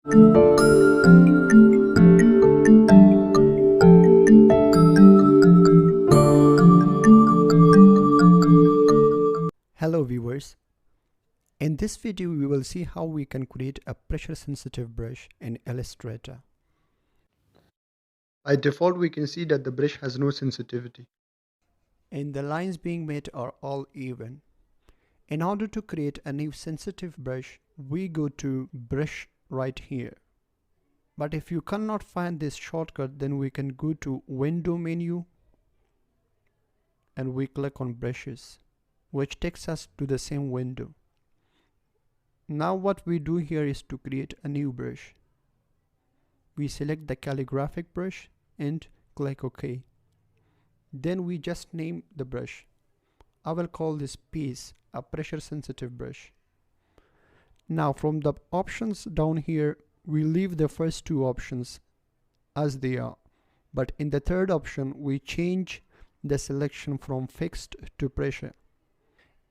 Hello viewers, in this video we will see how we can create a pressure sensitive brush in Illustrator. By default, we can see that the brush has no sensitivity. And the lines being made are all even. In order to create a new sensitive brush, we go to brush right here. But if you cannot find this shortcut, then we can go to window menu and we click on brushes, which takes us to the same window. Now what we do here is to create a new brush. We select the calligraphic brush and click OK. Then we just name the brush. I will call this piece a pressure sensitive brush. Now from the options down here, we leave the first two options as they are. But in the third option, we change the selection from fixed to pressure.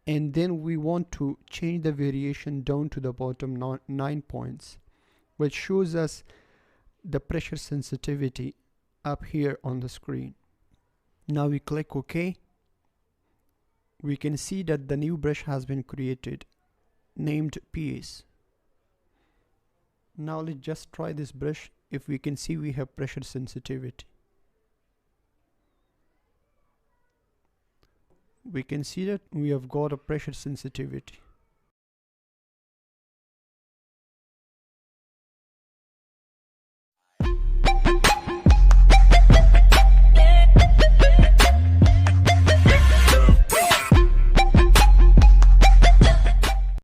And then we want to change the variation down to the bottom 9 points, which shows us the pressure sensitivity up here on the screen. Now we click OK. We can see that the new brush has been created, named piece. Now let's just try this brush. If we can see, we have pressure sensitivity. We can see that we have got a pressure sensitivity.